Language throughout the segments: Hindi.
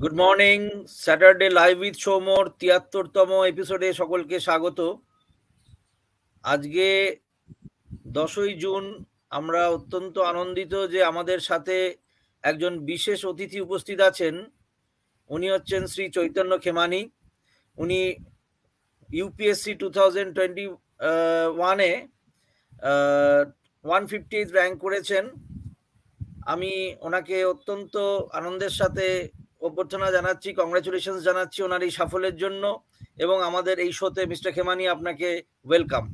Good morning, Saturday live with সৌম্যর ৭৩তম এপিসোডে সকলকে স্বাগত। আজকে 10ই জুন। আমরা অত্যন্ত আনন্দিত যে আমাদের সাথে একজন বিশেষ অতিথি উপস্থিত আছেন। উনি হচ্ছেন শ্রী চৈতন্য খেমানি। উনি ইউপিএসসি 2021-এ 158 র্যাঙ্ক করেছেন। আমি ওনাকে অত্যন্ত আনন্দের সাথে অভ্যর্থনা জানাচ্ছি, কংগ্রাচুলেশনস জানাচ্ছি ওনার এই সাফল্যের জন্য। এবং আমাদের এই শোতে মিস্টার খেমানি আপনাকে welcome.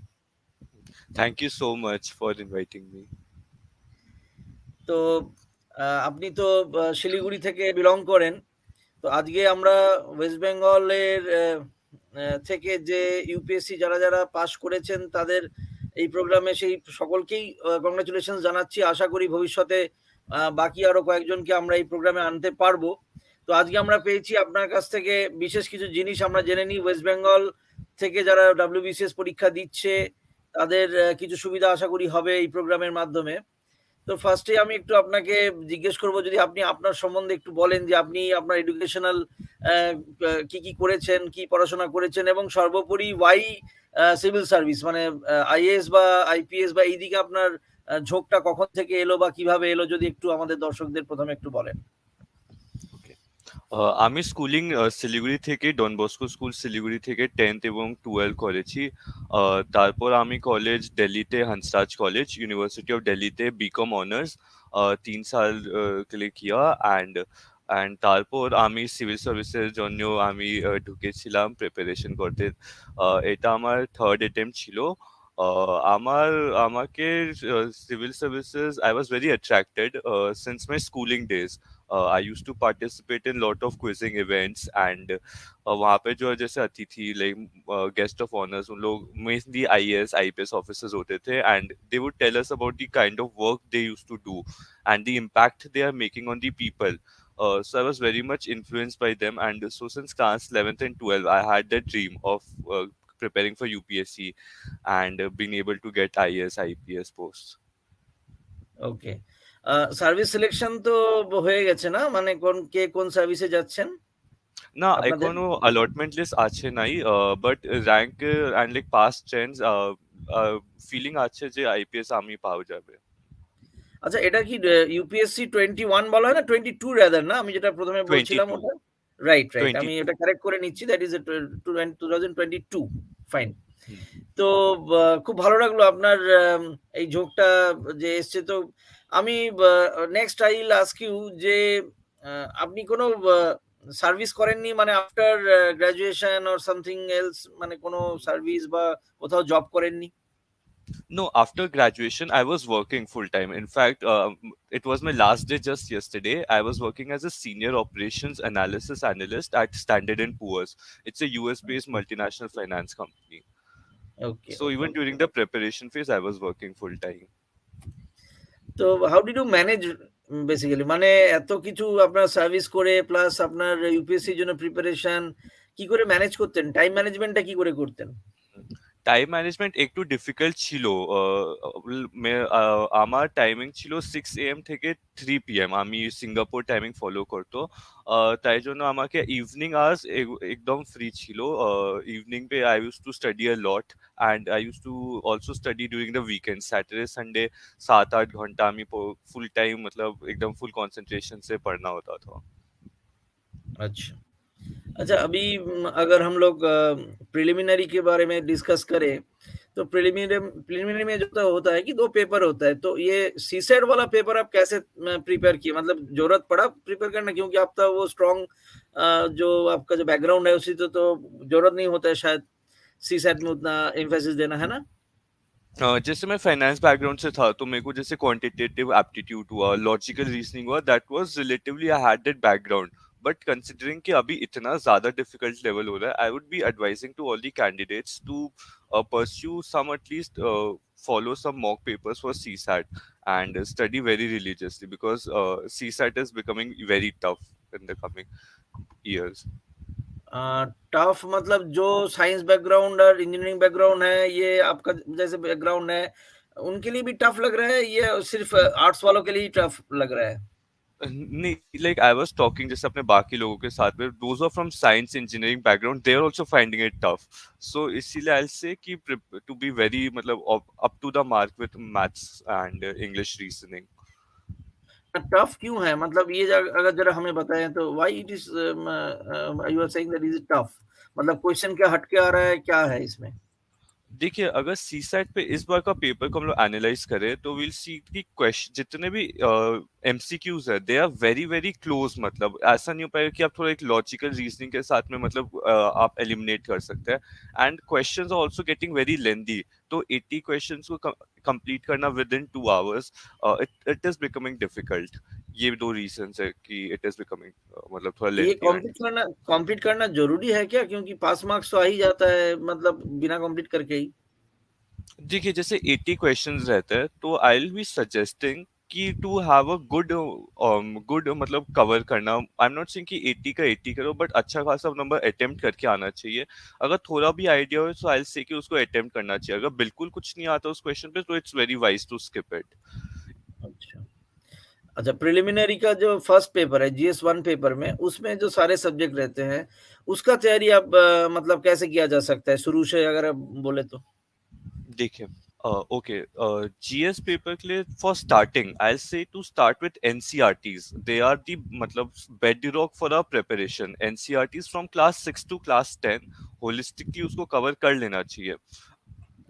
Thank you so much for inviting me. তো আপনি তো শিলিগুড়ি থেকে বিলং করেন। তো আজকে আমরা ওয়েস্ট বেঙ্গলের থেকে যে ইউপিএসসি যারা যারা পাশ করেছেন তাদের এই প্রোগ্রামে সেই সকলকেই কংগ্রাচুলেশন জানাচ্ছি। আশা করি ভবিষ্যতে বাকি আরো কয়েকজনকে আমরা এই প্রোগ্রামে আনতে পারবো। তো আজকে আমরা পেয়েছি আপনার কাছ থেকে বিশেষ কিছু জিনিস আমরা জেনে নিই। ওয়েস্ট বেঙ্গল থেকে যারা WBCS পরীক্ষা দিচ্ছে তাদের কিছু সুবিধা আশা করি হবে এই প্রোগ্রামের মাধ্যমে। তো ফার্স্টে আমি একটু আপনাকে জিজ্ঞেস করব, যদি আপনি আপনার সম্বন্ধে একটু বলেন যে আপনি আপনার এডুকেশনাল কি কি করেছেন, কি পড়াশোনা করেছেন, এবং সর্বোপরি ওয়াই সিভিল সার্ভিস, মানে আইএএস বা আইপিএস বা এইদিকে আপনার ঝোঁকটা কখন থেকে এলো বা কিভাবে এলো, যদি একটু আমাদের দর্শকদের প্রথমে একটু বলেন। আমি স্কুলিং শিলিগুড়ি থেকে ডন বস্কো স্কুল শিলিগুড়ি থেকে 10th এবং 12 করেছি। তারপর আমি কলেজ দিল্লিতে হंसराज কলেজ ইউনিভার্সিটি অফ দিল্লিতে বিকম অনার্স 3 সাল के लिए किया एंड তারপর আমি সিভিল সার্ভিসের জন্য আমি ঢুকেছিলাম প্রিপারেশন করতে। এটা আমার থার্ড অ্যাটেম্প্ট ছিল। আমাকে civil services I was very attracted since my schooling days. I used to participate in lot of quizzing events and वहाँ पे जो जैसे अतिथि लाइक गेस्ट ऑफ ऑनर्स उन लोग मेनली IAS IPS ऑफिसर्स होते थे and they would tell us about the kind of work they used to do and the impact they are making on the people. So I was very much influenced by them, and so since class 11th and 12 I had that dream of preparing for UPSC and being able to get IAS IPS posts. Okay, service selection তো হয়ে গেছে না, মানে কোন সার্ভিসে যাচ্ছেন? না এখনো allotment list আছে নাই, but rank and like past trends feeling আছে যে IPS আমি পাওয়া যাবে। আচ্ছা, এটা কি ইউপিএসসি 21 বলা হয় না 22 রাদার, না? আমি যেটা প্রথমে বলছিলাম ওটা রাইট। আমি এটা কারেক্ট করে নিচ্ছি, দ্যাট ইজ 2022। ফাইন। তো খুব ভালো লাগলো আপনার এই ঝোঁকটা যে এসছে। তো আমি next I will ask you যে আপনি কোনো সার্ভিস করেননি, মানে after graduation or something else, মানে কোনো সার্ভিস বা কোথাও জব করেননি? No, after graduation, I was working full time. In fact, it was my last day just yesterday. I was working as a senior operations analysis analyst at Standard & Poor's. It's a US-based multinational finance company. Okay. So even during the preparation phase, I was working full time. তো how did you manage basically, মানে এত কিছু আপনার সার্ভিস করে প্লাস আপনার ইউপিএসসির জন্য প্রিপারেশন, কি করে ম্যানেজ করতেন? টাইম ম্যানেজমেন্টটা কি করে করতেন? টাইম ম্যানেজমেন্ট একটু ডিফিকাল্ট ছিল। আমার টাইমিং ছিল 6 AM থেকে 3 PM। আমি সিঙ্গাপুর টাইমিং ফলো করতো, তাই জন্য আমাকে ইভিনিং আওয়ার্স একদম ফ্রি ছিল। ইভিনিং पे I used to study a lot and I used to also study during the weekend. Saturday Sunday 7-8 घंटा আমি फुल टाइम मतलब एकदम फुल कंसंट्रेशन से पढ़ना होता था। अच्छा अच्छा, अभी अगर हम लोग प्रिलिमिनरी के बारे में डिस्कस करें तो प्रिलिमिनरी में जो तो होता है कि 2 पेपर होता है। तो ये सीसेट वाला पेपर आप कैसे प्रिपेयर किए, मतलब जरूरत पड़ा प्रिपेयर करना? क्योंकि आप तो वो स्ट्रॉन्ग जो आपका जो बैकग्राउंड है उसी तो जरूरत नहीं होता है शायद सीसेट में उतना एम्फेसिस देना, है ना? जैसे मैं फाइनेंस बैकग्राउंड से था तो मेरे को जैसे क्वांटिटेटिव एप्टीट्यूड हुआ, लॉजिकल रीजनिंग हुआ, that was relatively I had that background. But considering कि अभी इतना ज्यादा डिफिकल्ट लेवल हो रहा है, I would be advising to all the candidates to pursue some at least follow some mock papers for CSAT and study very religiously because CSAT is becoming very tough in the coming years. Tough मतलब जो साइंस बैकग्राउंड और इंजीनियरिंग बैकग्राउंड है, ये आपका जैसे बैकग्राउंड है, उनके लिए भी टफ लग रहा है, ये सिर्फ आर्ट्स वालों के लिए ही टफ लग रहा है? नहीं, लाइक आई वाज टॉकिंग जैसे अपने बाकी लोगों के साथ में, those are from science engineering background, they are also finding it tough. So इसीलिए आई विल से कि टू बी वेरी मतलब up to the mark with maths and English reasoning. Tough क्यों है? मतलब ये अगर जरा हमें बताएं तो why it is you are saying that is tough, मतलब क्वेश्चन क्या हट के आ रहा है, क्या है इसमें? देखिए, अगर सी सेट पे इस बार का पेपर को हम लोग एनालाइज करें तो विल सी कि क्वेश्चन जितने भी एमसीक्यूज है they are very very close. मतलब ऐसा नहीं हो पाएगा कि आप थोड़ा एक लॉजिकल रीजनिंग के साथ में मतलब आप एलिमिनेट कर सकते हैं। And questions are also getting very lengthy. तो 80 क्वेश्चंस को कंप्लीट करना within 2 hours, it it is becoming difficult. ये दो रीजंस है कि इट इज बिकमिंग मतलब थोड़ा ये लेंदी एंड। कॉम्पीट करना जरूरी है क्या? क्योंकि पास मार्क्स तो आ ही जाता है मतलब बिना कॉम्पीट करके ही। देखिए, जैसे 80 क्वेश्चंस रहते हैं तो आई विल बी सजेस्टिंग कि to have a good good मतलब कवर करना। आई एम नॉट सेइंग कि 80 का 80 करो, बट अच्छा खासा नंबर अटेम्प्ट करके आना चाहिए। अगर थोड़ा भी आइडिया हो तो आई विल से कि उसको अटेम्प्ट करना चाहिए। अगर बिल्कुल कुछ नहीं आता उस क्वेश्चन पे तो it's very wise to skip it. अच्छा। अच्छा, प्रिलिमिनरी का जो फर्स्ट पेपर है GS1 पेपर में, उसमें जो सारे सब्जेक्ट रहते हैं, उसका तैयारी आप मतलब कैसे किया जा सकता है शुरू से अगर आप बोले तो? देखिए, ओके, जीएस पेपर के लिए for starting I say to start with NCERTs. They are the मतलब bedrock for a preparation. NCERTs from class 6 to class 10 holistically उसको कवर कर लेना चाहिए।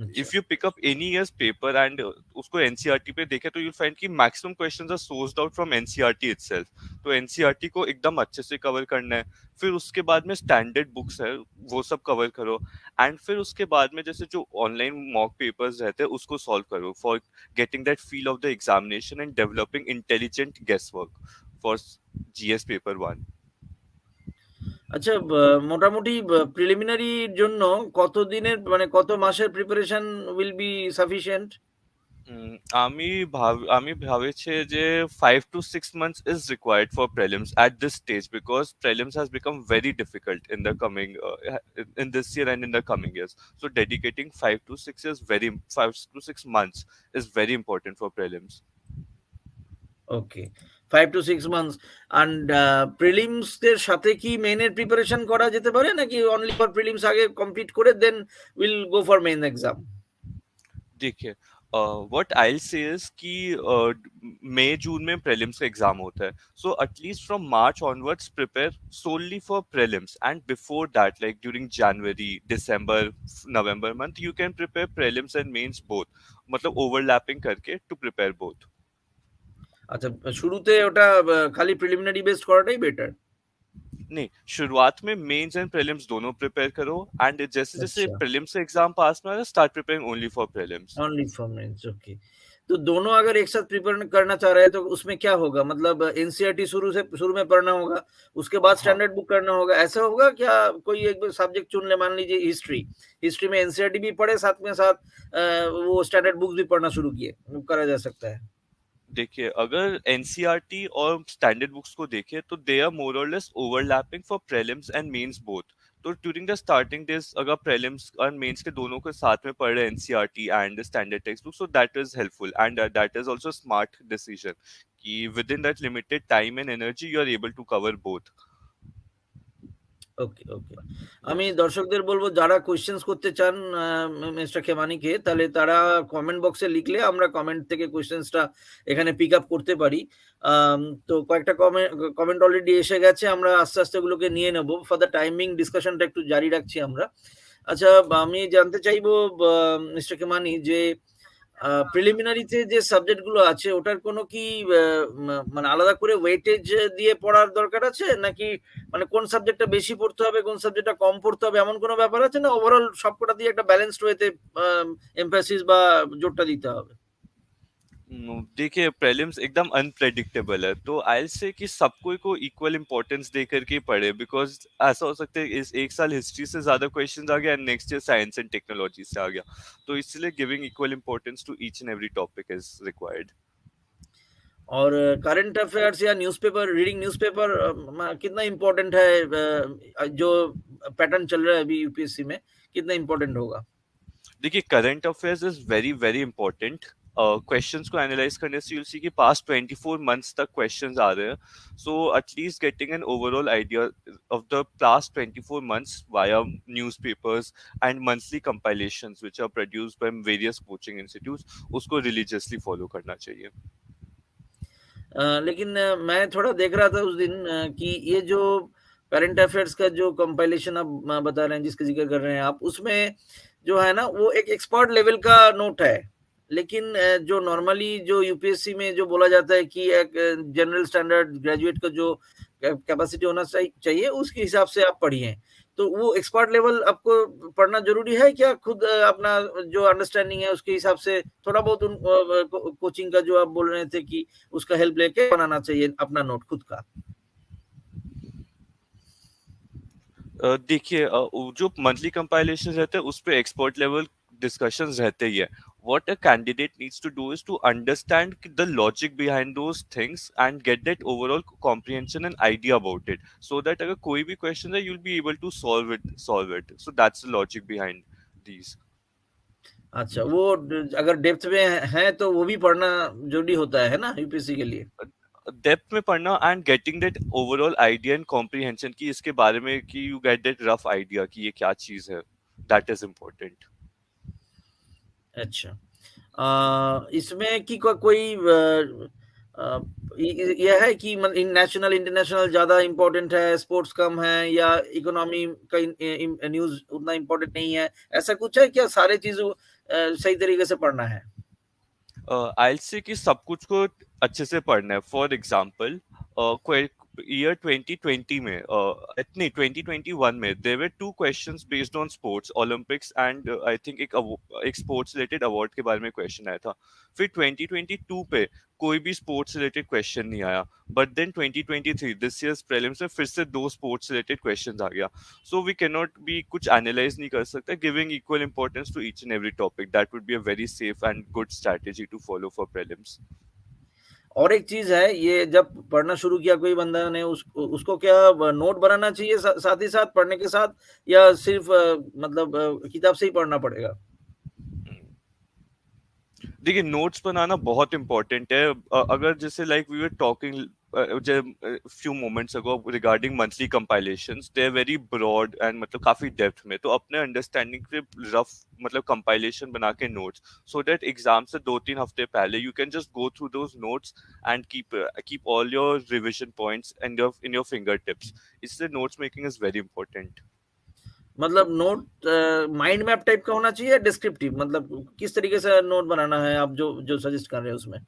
अच्छा। If you pick up any years paper and उसको एनसीईआरटी पे देखे तो यूल फाइंड कि maximum questions are sourced out from NCERT itself. तो एनसीईआरटी को एकदम अच्छे से कवर करना है। फिर उसके बाद में स्टैंडर्ड बुक्स है वो सब कवर करो। एंड फिर उसके बाद में जैसे जो ऑनलाइन मॉक पेपर्स रहते हैं उसको सॉल्व करो for getting that feel of the examination and developing intelligent guess work for GS paper 1। আচ্ছা, মোটামুটি প্রিলিমিনারির জন্য কতদিনের মানে কত মাসের প্রিপারেশন উইল বি সাফিসিয়েন্ট? আমি ভাবেছি যে 5 to 6 months is required for prelims at this stage because prelims has become very difficult in the coming in this year and in the coming years. So dedicating 5 to 6 months is very important for prelims. Okay, 5 to 6 months। And prelims এর সাথে কি মেইনের প্রিপারেশন করা যেতে পারে, নাকি অনলি ফর প্রিলিমস আগে কমপ্লিট করে then will go for main exam? देखिए, व्हाट आई से इज कि मई जून में प्रीलिम्स का एग्जाम होता है। So at least from March onwards prepare solely for prelims and before that like during January December November month you can prepare prelims and mains both. मतलब ओवरलैपिंग करके टू प्रिपेयर बोथ। আচ্ছা, শুরুতে ওটা খালি প্রিলিমিনারি বেসড করাটাই বেটার। नहीं, शुरुआत में मेंस एंड प्रीलिम्स दोनों प्रिपेयर करो एंड जैसे जैसे अच्छा, प्रीलिम्स से एग्जाम पास में start preparing only for prelims. Only for mains, okay. तो दोनों अगर एक साथ प्रिपेयर करना चाह रहे हैं तो उसमें क्या होगा? मतलब एनसीईआरटी शुरू में पढ़ना होगा, उसके बाद हाँ, स्टैंडर्ड बुक करना होगा, ऐसा होगा क्या? कोई एक सब्जेक्ट चुन ले, मान लीजिए हिस्ट्री, हिस्ट्री में एनसीईआरटी भी पढ़े, साथ में साथ वो स्टैंडर्ड बुक्स भी पढ़ना शुरू किए, वो करा जा सकता है? देखिए, अगर एनसीईआरटी और स्टैंडर्ड बुक्स को देखें तो दे आर मोर और less overlapping for prelims and mains both. तो ड्यूरिंग द स्टार्टिंग डेज अगर प्रीलिम्स और मेंस के दोनों के साथ में पढ़ रहे NCERT and standard textbook, so that is helpful and that is also smart decision कि within that limited time and energy you are able to cover both. Okay, okay. আমি यस। দর্শকদের বলব, যারা কোয়েশ্চেনস করতে চান মিস্টার খেমানিকে, তাহলে তারা কমেন্ট বক্সে লিখলে আমরা কমেন্ট থেকে কোয়েশ্চেনসটা এখানে পিক আপ করতে পারি। আম তো কয়েকটা কমেন্ট অলরেডি এসে গেছে। আমরা আস্তে, আস্তে ওগুলোকে নিয়ে নেব। ফর দ্য টাইমিং ডিসকাশনটা একটু জারি রাখছি আমরা। আচ্ছা, আমি জানতে চাইবো মিস্টার খেমানি যে প্রিলিমিনারিতে যে সাবজেক্ট গুলো আছে ওটার কোনো কি মানে আলাদা করে ওয়েটেজ দিয়ে পড়ার দরকার আছে, নাকি মানে কোন সাবজেক্টটা বেশি পড়তে হবে, কোন সাবজেক্টটা কম পড়তে হবে, এমন কোনো ব্যাপার আছে, না ওভারঅল সবকটা দিয়ে একটা ব্যালেন্সড ওয়েতে এমফাসিস বা জোরটা দিতে হবে? देखिए, प्रीलिम्स एकदम अनप्रेडिक्टेबल है तो आई से कि सबको को इक्वल इंपॉर्टेंस दे करके पढ़े बिकॉज ऐसा हो सकता है इस एक साल हिस्ट्री से ज्यादा क्वेश्चंस आ गया and next year science and technology से आ गया। तो इसलिए giving equal importance to each and every topic is required. और करंट अफेयर्स या न्यूज़पेपर, रीडिंग न्यूज़पेपर कितना इम्पोर्टेंट है? जो पैटर्न चल रहा है अभी यूपीएससी में, कितना इम्पोर्टेंट होगा? देखिए, current affairs is very very important questions को एनालाइज करने से यूल सी कि पास्ट 24 मंथ्स तक क्वेश्चंस आ रहे हैं, so at least getting an overall idea of the past 24 months via newspapers and monthly compilations which are produced by various coaching institutes, उसको रिलीजियसली फॉलो करना चाहिए। लेकिन मैं थोड़ा देख रहा था उस दिन कि ये जो करंट अफेयर्स का जो कंपाइलेशन आप बता रहे हैं, जिसका ज़िक्र कर रहे हैं आप, उसमें जो है ना, वो एक एक्सपर्ट लेवल का नोट है। लेकिन जो नॉर्मली जो यूपीएससी में जो बोला जाता है कि एक जनरल स्टैंडर्ड ग्रेजुएट का जो कैपेसिटी होना चाहिए, उसके हिसाब से आप पढ़िए। तो वो एक्सपर्ट लेवल आपको पढ़ना ज़रूरी है क्या? खुद अपना जो अंडरस्टैंडिंग है उसके हिसाब से थोड़ा बहुत उन कोचिंग का जो आप बोल रहे थे कि उसका हेल्प लेके बनाना चाहिए अपना नोट खुद का? देखिए, जो मंथली कंपाइलेशन रहते हैं उस पे एक्सपर्ट लेवल डिस्कशंस रहते ही है। What a candidate needs to do is to understand the logic behind those things and get that overall comprehension and idea about it, so that अगर कोई भी क्वेश्चन है you will be able to solve it, so that's the logic behind these. अच्छा, वो अगर डेप्थ में है तो वो भी पढ़ना जरूरी होता है ना, यूपीएससी के लिए? डेप्थ में पढ़ना and getting that overall idea and comprehension की इसके बारे में, कि you get that rough idea कि ये क्या चीज है, दैट इज इम्पोर्टेंट। अच्छा। इसमें कि कोई ये है कि नेशनल इंटरनेशनल ज्यादा इम्पोर्टेंट है, स्पोर्ट्स कम है, या इकोनॉमी का न्यूज उतना इम्पोर्टेंट नहीं है, ऐसा कुछ है क्या? सारे चीजों सही तरीके से पढ़ना है? आई से कि सब कुछ को अच्छे से पढ़ना है। फॉर एग्जाम्पल, ईयर 2020 में, नहीं 2021 में there were two questions based on sports Olympics and I think एक स्पोर्ट्स रिलेटेड अवार्ड के बारे में क्वेश्चन आया था। फिर 2022 पे कोई भी स्पोर्ट्स रिलेटेड क्वेश्चन नहीं आया, but then 2023 this years prelims में फिर से दो स्पोर्ट्स रिलेटेड क्वेश्चन आ गया। So we can not be कुछ एनालाइज नहीं कर सकते giving equal importance to each and every topic, that would be a very safe and good strategy to follow for prelims. और एक चीज है, ये जब पढ़ना शुरू किया कोई बंदा ने, उसको क्या नोट बनाना चाहिए साथ ही साथ पढ़ने के साथ, या सिर्फ मतलब किताब से ही पढ़ना पड़ेगा? देखिए, नोट्स बनाना बहुत इंपॉर्टेंट है। अगर जैसे like we were talking few moments ago regarding monthly compilations, they are very broad and मतलब काफी डेप्थ में, तो अपने अंडरस्टैंडिंग के रफ मतलब कंपाइलेशन बना के नोट्स, सो दैट एग्जाम से 2-3 हफ्ते पहले you can just go through those notes and keep all your revision points and in your fingertips. इसलिए notes making is very important. मतलब नोट माइंड मैप टाइप का होना चाहिए, डिस्क्रिप्टिव, मतलब किस तरीके से नोट बनाना है आप जो जो सजेस्ट कर रहे हैं उसमें?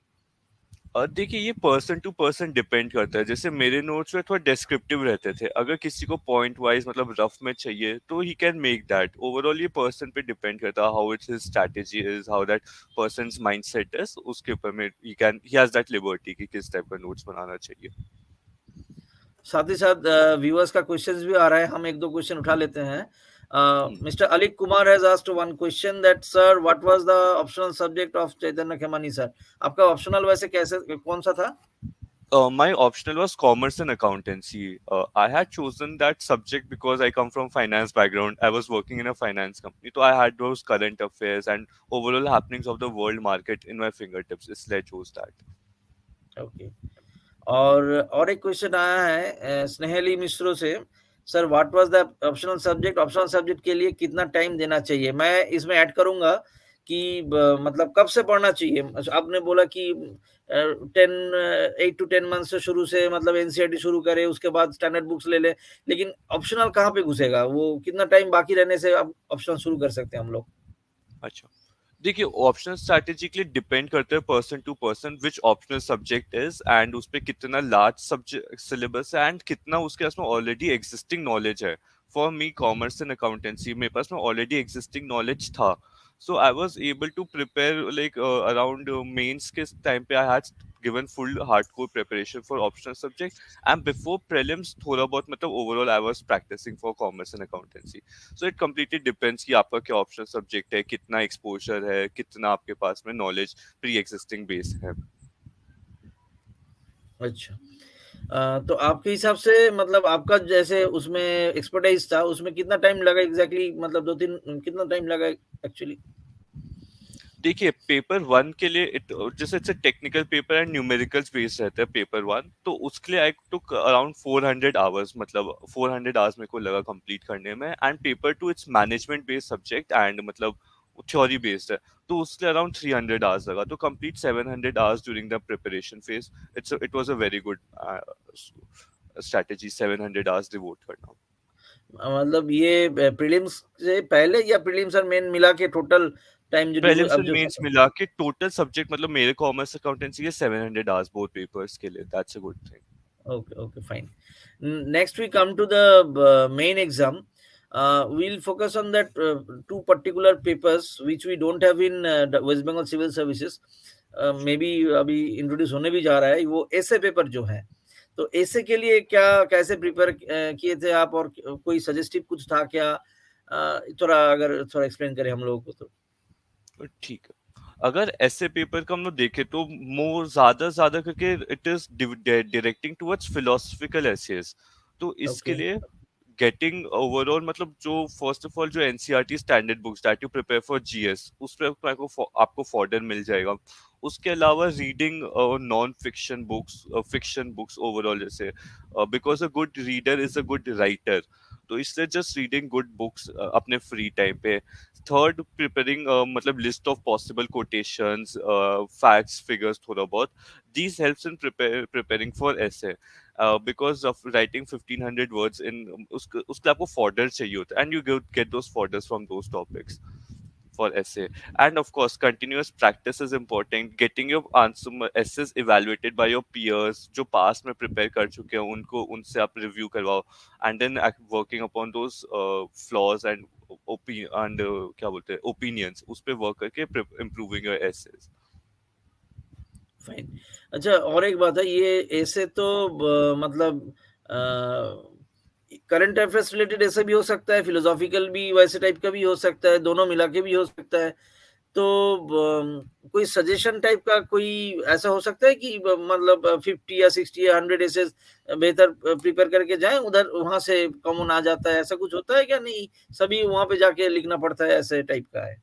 देखिए, ये पर्सन टू पर्सन डिपेंड करता है। जैसे मेरे नोट्स में थोड़ा डिस्क्रिप्टिव रहते थे, अगर किसी को पॉइंट वाइज मतलब रफ में चाहिए तो he can make that. Overall ये पर्सन पे डिपेंड करता है, how it's his strategy is, how that persons mindset is, उसके ऊपर में ही हैज दैट लिबर्टी कि किस टाइप का नोट्स बनाना चाहिए। साथ ही साथ व्यूअर्स का क्वेश्चंस भी आ रहा है, हम एक दो क्वेश्चन उठा लेते हैं। मिस्टर अलिक Kumar has asked one question that sir what was the optional subject of Chaitanya Khemani sir? आपका ऑप्शनल वैसे कैसे कौन सा था? My optional was commerce and accountancy. I had chosen that subject because I come from finance background. I was working in a finance company, so I had those current affairs and overall happenings of the world market in my fingertips. इसलिए I chose that. ओके। और एक क्वेश्चन आया है स्नेहली मिश्रो से, sir what was the optional subject? Optional subject के लिए कितना टाइम देना चाहिए? मैं इसमें ऐड करूंगा कि मतलब कब से पढ़ना चाहिए? आपने बोला कि 8 to 10 मंथ से शुरू से, मतलब एनसीईआरटी शुरू करे, उसके बाद स्टैंडर्ड बुक्स ले ले, लेकिन ऑप्शनल कहाँ पे घुसेगा? वो कितना टाइम बाकी रहने से आप ऑप्शनल शुरू कर सकते हैं हम लोग? अच्छा, देखिए, ऑप्शनल स्ट्रैटेजिकली डिपेंड करते हैं person to person which optional subject is and उस पे कितना लार्ज सब्जेक्ट सिलेबस है एंड कितना उसके पास में ऑलरेडी एग्जिस्टिंग नॉलेज है। For me commerce and accountancy मेरे पास में ऑलरेडी एग्जिस्टिंग नॉलेज था, so I was able to prepare like around mains के टाइम पे I had given full hardcore preparation for optional subject, and before prelims थोड़ा बहुत मतलब overall I was practicing for commerce and accountancy. So it completely depends कि आपका क्या ऑप्शनल सब्जेक्ट है, कितना एक्सपोजर है, कितना आपके पास में नॉलेज प्री एग्जिस्टिंग बेस है। अच्छा। तो आपके हिसाब से, मतलब आपका जैसे उसमें एक्सपर्टाइज था, उसमें कितना टाइम लगा एग्जैक्टली? मतलब 2-3 कितना टाइम लगा एक्चुअली? देखिए पेपर वन के लिए जैसे it's a technical paper and numericals based रहता है पेपर वन, तो उसके लिए आई टुक अराउंड 400 आवर्स, मतलब 400 आवर्स मेरे को लगा कंप्लीट करने में। And paper two it's management based subject and मतलब थ्योरी बेस्ड है, तो उसके लिए अराउंड 300 आवर्स लगा, तो complete 700 hours during the preparation phase. It was a very good strategy, 700 hours devote करना। मतलब ये प्रीलिम्स से पहले या प्रीलिम्स और मेन मिला के टोटल टाइम जो प्रीलिम्स अब एंड जो मेंस खत्म? मिला के टोटल सब्जेक्ट, मतलब मेरे कॉमर्स अकाउंटेंसी के 700 आवर्स बोथ पेपर्स के लिए, that's a good thing. Okay, okay, fine. Next, we come to the main exam. We'll focus on that two particular papers which we don't have in the West Bengal Civil Services. Maybe अभी इंट्रोड्यूस होने भी जा रहा है वो ऐसे पेपर जो है। तो ऐसे के लिए क्या कैसे प्रिपेयर किए थे आप, और कोई सजेस्टिव कुछ था क्या? थोड़ा अगर थोड़ा एक्सप्लेन करें हम लोगों को तो। ठीक है, अगर ऐसे पेपर का हम लोग देखें तो मोर ज्यादा ज्यादा करके it is directing towards philosophical essays. तो इसके ओके। लिए गेटिंग ओवरऑल, मतलब जो फर्स्ट ऑफ ऑल जो NCERT standard books that you prepare for GS, उस पे आपको फॉर्डर मिल जाएगा। उसके अलावा reading non fiction books overall, जैसे because a good reader is a good writer, तो इसलिए जस्ट रीडिंग गुड बुक्स अपने फ्री टाइम पे। थर्ड, प्रिपेयरिंग मतलब list of possible quotations, facts, figures थोड़ा बहुत। These helps in preparing for essay, because of writing 1500 words in उसके आपको fodder चाहिए होता है, and you get those fodders from those topics for essay. And of course continuous practice is important, getting your answer essays evaluated by your peers जो past में prepare कर चुके हैं, उनको उनसे आप review करवाओ, and then working upon those flaws and क्या बोलते हैं opinions, उस पे work करके improving your essays. फाइन। अच्छा, और एक बात है, ये ऐसे तो मतलब करंट अफेयर्स रिलेटेड ऐसे भी हो सकता है, फिलोसॉफिकल भी वैसे टाइप का भी हो सकता है, दोनों मिला के भी हो सकता है। तो कोई सजेशन टाइप का कोई ऐसा हो सकता है कि मतलब 50 या 60 या 100 ऐसे बेहतर प्रिपेयर करके जाएं, उधर वहां से कॉमन आ जाता है, ऐसा कुछ होता है क्या? नहीं, सभी वहां पे जाके लिखना पड़ता है, ऐसे टाइप का है?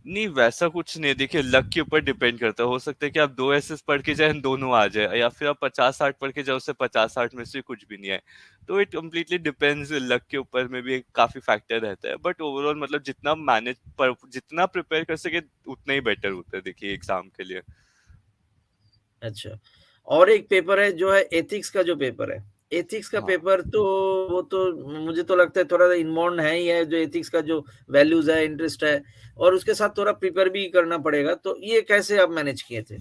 नहीं, वैसा कुछ नहीं है। देखिए लक के ऊपर डिपेंड करता है, हो सकता है कि आप 2 एसेस पढ़ के जाएँ दोनों आ जाए, या फिर आप 50-60 पढ़ के जाओ उससे 50-60 में से कुछ भी नहीं आए। तो इट कंप्लीटली डिपेंड्स, लक के ऊपर में भी एक काफ़ी फैक्टर रहता है। बट ओवरऑल मतलब जितना प्रिपेयर कर सके उतना ही बेटर होता है देखिए एग्ज़ाम के लिए। अच्छा, और एक पेपर है जो है एथिक्स का जो पेपर है। एथिक्स का हाँ। पेपर तो वो तो मुझे तो लगता है थोड़ा-सा इनबॉर्न है ही है, जो एथिक्स का जो वैल्यूज़ है, इंटरेस्ट है, और उसके साथ थोड़ा प्रिपेयर भी करना पड़ेगा। तो ये कैसे आप मैनेज किए थे?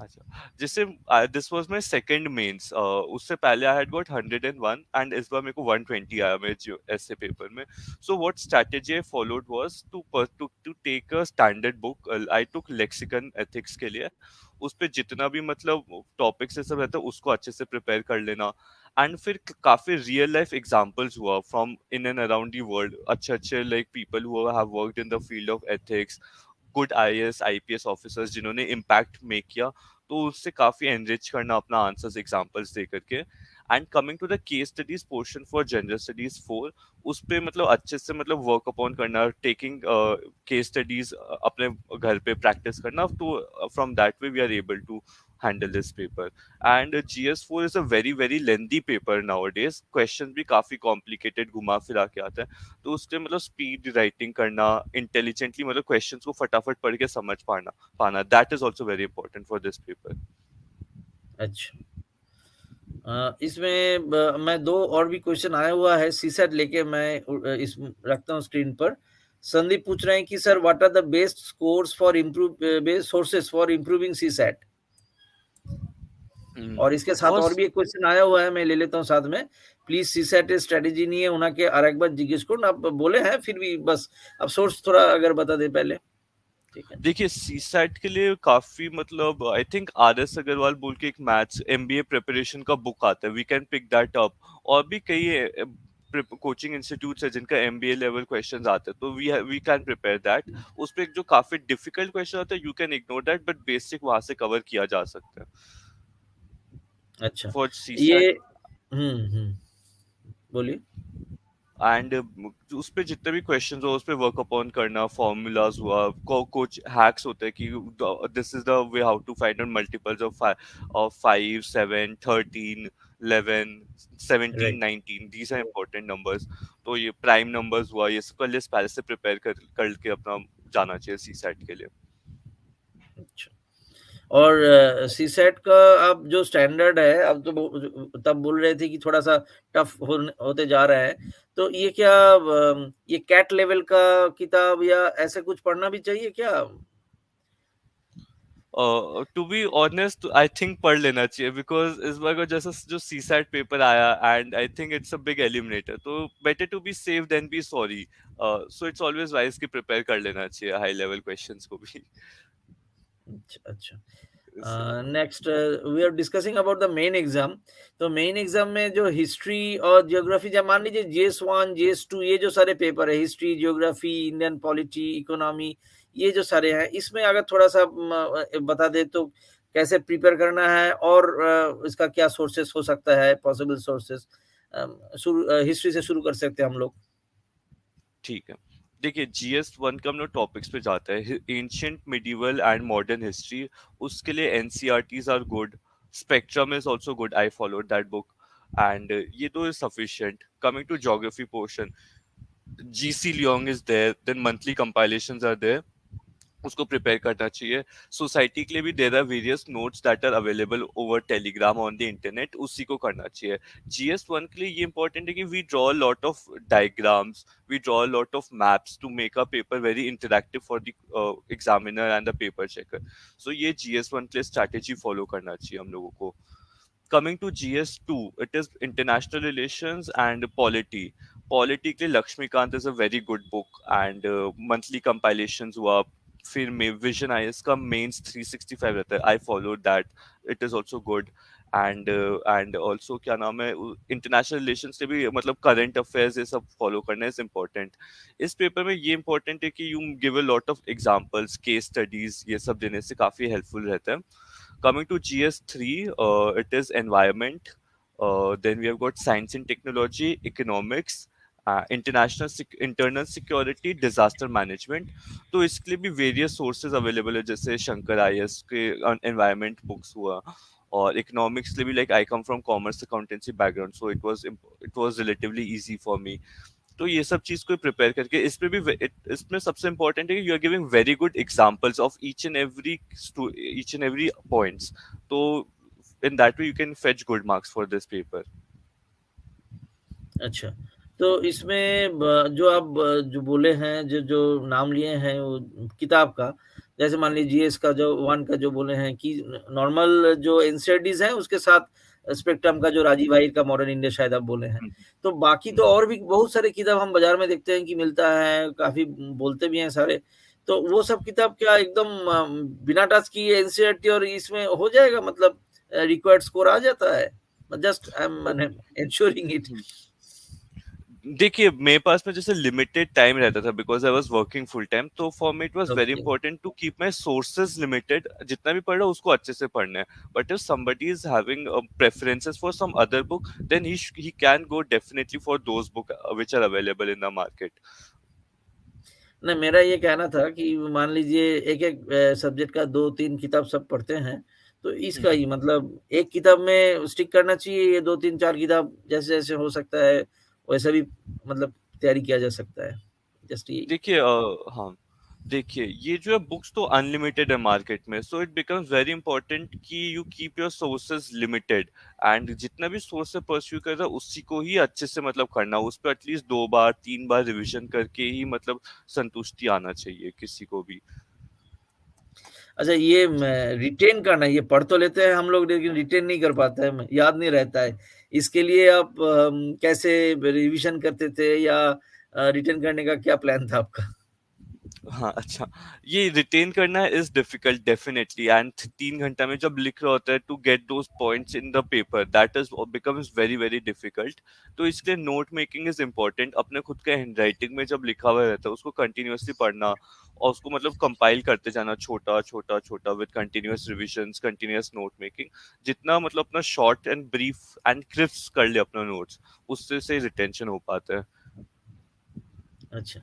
अच्छा, जैसे this was my second mains, उससे पहले आई हैड गॉट 101 एंड इस बार मेरे को 120 आया मेरे जो ऐसे पेपर में। So what strategy I followed was to take a standard book. I took Lexicon ethics के लिए, उस पे जितना भी मतलब टॉपिक्स से सब रहता है उसको अच्छे से प्रिपेयर कर लेना। एंड फिर काफी रियल लाइफ एग्जांपल्स हुआ from in and around the world, अच्छे अच्छे like people who have worked in the field of ethics, good IAS IPS officers जिन्होंने इम्पैक्ट मेक किया, तो उससे काफी एनरिच करना अपना आंसर्स एग्जांपल्स दे करके। And coming to the case studies portion for general studies 4, उस पे मतलब अच्छे से मतलब वर्क अपॉन करना, टेकिंग केस स्टडीज अपने घर पे प्रैक्टिस करना, तो from that way we are able to handle this paper. And GS4 is a very very lengthy paper nowadays, question भी काफी कॉम्प्लिकेटेड घुमा फिरा के आते हैं, तो उसके मतलब स्पीड राइटिंग करना, इंटेलिजेंटली मतलब क्वेश्चंस को फटाफट पढ़ के समझ पाना, that is also very important for this paper. अच्छा। इसमें मैं 2 और भी क्वेश्चन आया हुआ है सीसैट लेके, मैं इस रखता हूँ स्क्रीन पर। संदीप पूछ रहे हैं कि sir what are the best scores for best sources for improving CSAT? और इसके साथ और फर्स्ट भी एक क्वेश्चन आया हुआ है, मैं ले लेता हूँ साथ में। प्लीज सीसैट स्ट्रेटेजी नहीं है उना के अरेक बार जिज्ञेस करो, आप बोले हैं फिर भी बस अब सोर्स थोड़ा अगर बता दे पहले। ठीक है। देखिए सीसैट के लिए काफी मतलब आई थिंक RS अग्रवाल बोल के एक मैथ्स MBA प्रिपरेशन का बुक आता है, we can pick that up. और भी कई कोचिंग इंस्टीट्यूट्स है जिनका MBA लेवल क्वेश्चंस आते हैं, तो वी कैन प्रिपेयर दैट। उस पे एक जो काफी डिफिकल्ट क्वेश्चन आता है you can ignore that, but basic वहां से कवर किया जा सकता है अच्छा। फॉर ये सीसैट। बोलिए। एंड उस पे जितने भी क्वेश्चंस हो उस पे वर्क अपॉन करना, फॉर्मूलाज हुआ, कुछ हैक्स होते हैं कि this is the way how to find out multiples of 5, 7, 13, 11, 17, right. 19, these are important numbers. तो ये प्राइम नंबर्स हुआ, ये सबका लिस्ट पहले से प्रिपेयर करके अपना जाना चाहिए सी सेट के लिए। अच्छा। और सीसेट का अब जो स्टैंडर्ड है, अब तो तब बोल रहे थे कि थोड़ा-सा टफ होते जा रहा है। तो ये क्या ये कैट लेवल का किताब या ऐसे कुछ पढ़ना भी चाहिए क्या? To be honest I think पढ़ लेना चाहिए, बिकॉज इस बार का जैसा जो सी सैट पेपर आया and I think it's a big eliminator, तो better to be safe than be sorry. So it's always wise कि प्रिपेयर कर लेना चाहिए हाई लेवल क्वेश्चंस को भी। अच्छा, अच्छा। So, next we are discussing about the main exam. तो मेन एग्जाम में जो हिस्ट्री और ज्योग्राफी, जब मान लीजिए जीएस 1 जीएस 2 ये जो सारे पेपर है, history, geography, Indian polity, economy, ये जो सारे हैं, इसमें अगर थोड़ा सा बता दे तो कैसे प्रिपेयर करना है और इसका क्या सोर्सेस हो सकता है, पॉसिबल सोर्सेस। शुरू हिस्ट्री से शुरू कर सकते हैं हम लोग। ठीक है। देखिए, GS1 का हम लोग टॉपिक्स पे जाते हैं। Ancient, medieval and modern history, उसके लिए NCERTs are good. Spectrum is also good, I followed that book and ये तो is sufficient. Coming to geography portion, GC Leong is there, then monthly compilations are there, उसको प्रिपेयर करना चाहिए। सोसाइटी के लिए भी there are various notes that are available over Telegram on the internet, उसी को करना चाहिए। GS1 के लिए ये इंपॉर्टेंट है कि we draw lot of diagrams, we draw lot of maps to make a paper very interactive for the examiner and the paper checker. So ये GS1 के लिए स्ट्रैटेजी फॉलो करना चाहिए हम लोगों को। Coming to GS2, it is international relations and polity. Polity के लिए Laxmikant is a very good book and monthly compilations हुआ। फिर में विजन आईएएस का मेंस 365 रहता है, आई followed that, it is also good. And also क्या नाम है, इंटरनेशनल रिलेशंस के भी मतलब करंट अफेयर्स ये सब फॉलो करना इज इम्पोर्टेंट। इस पेपर में ये इंपॉर्टेंट है कि you give a lot of examples, case studies, ये सब देने से काफी हेल्पफुल रहता है। Coming to GS3, it is environment. Then we have got science and technology, economics, internal security, disaster management. तो इसके लिए भी various sources available है, जैसे शंकर आईएएस के environment books हुआ, और economics के लिए भी, like I come from commerce accountancy background, so it was relatively easy for me. तो ये सब चीज को प्रिपेयर करके इसमें भी इसमें सबसे इम्पोर्टेंट है कि you are giving very good examples of each and every points. तो in that way you can fetch good marks for this paper. अच्छा, तो इसमें जो आप जो बोले हैं, जो जो नाम लिए हैं वो किताब का, जैसे मान लीजिए जीएस का जो 1 का जो बोले हैं कि नॉर्मल जो एनसीईआरटीज़ हैं उसके साथ स्पेक्ट्रम का जो राजीव आहिर का मॉडर्न इंडिया शायद आप बोले हैं। तो बाकी तो और भी बहुत सारे किताब हम बाज़ार में देखते हैं कि मिलता है, काफ़ी बोलते भी हैं सारे। तो वो सब किताब क्या एकदम बिना टच किए एनसीईआरटी और इसमें हो जाएगा, मतलब रिक्वायर्ड स्कोर आ जाता है? जस्ट आई एम माने एंश्योरिंग इट। देखिए, मेरे पास में जैसे लिमिटेड टाइम रहता था, because I was working full time, तो for me it was very okay. Important to keep my sources limited. जितना भी पढ़ रहा हूँ उसको अच्छे से पढ़ना है। But if somebody is having preferences for some other book, then he can go definitely for those book which are available in the market. नहीं, मेरा ये कहना था कि मान लीजिए एक-एक सब्जेक्ट का 2-3 किताब सब पढ़ते हैं, तो इसका ही मतलब एक किताब में स्टिक करना चाहिए, ये 2-3-4 किताब जैसे-जैसे हो सकता है, वैसा भी मतलब तैयारी किया जा सकता है। जस्ट यही। देखिए हाँ, देखिए ये जो है बुक्स तो अनलिमिटेड है मार्केट में, so it becomes very important कि you keep your sources limited and जितना भी सोर्स से परस्यू कर रहा है उसी को ही अच्छे से मतलब करना, उस पर एटलीस्ट 2 बार 3 बार रिवीजन करके ही मतलब संतुष्टि आना चाहिए किसी को भी। अच्छा, ये रिटेन करना, ये पढ़ तो लेते हैं हम लोग लेकिन रिटेन नहीं कर पाते हैं, याद नहीं रहता है। इसके लिए आप कैसे रिविज़न करते थे या रिटेन करने का क्या प्लान था आपका? हाँ, अच्छा, ये रिटेन करना इज डिफिकल्ट डेफिनेटली, एंड 3 घंटा में जब लिख रहा होता है to get those points in the paper, that is becomes very very difficult. तो इसलिए नोट मेकिंग इज इम्पोर्टेंट। अपने खुद के हैंड राइटिंग में जब लिखा हुआ रहता है उसको कंटिन्यूअसली पढ़ना और उसको मतलब कंपाइल करते जाना, छोटा छोटा छोटा, with continuous revisions, continuous note making. जितना मतलब अपना short and brief and crisp कर ले अपना नोट्स, उससे से रिटेंशन हो पाता है। अच्छा।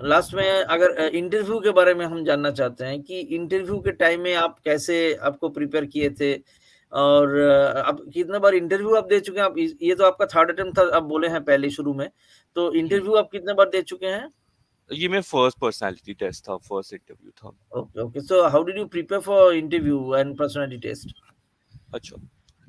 लास्ट में अगर इंटरव्यू के बारे में हम जानना चाहते हैं कि इंटरव्यू के टाइम में आप कैसे आपको प्रिपेयर किए थे? और आप कितने बार इंटरव्यू आप दे चुके हैं? आप इस ये तो आपका 3rd अटेम्प्ट था, आप बोले हैं पहले शुरू में। तो हुँ। इंटरव्यू आप कितने बार दे चुके हैं? ये मेरा फर्स्ट पर्सनैलिटी टेस्ट था, फर्स्ट इंटरव्यू था। Okay, okay. So how did you prepare for interview and personality test? अच्छा।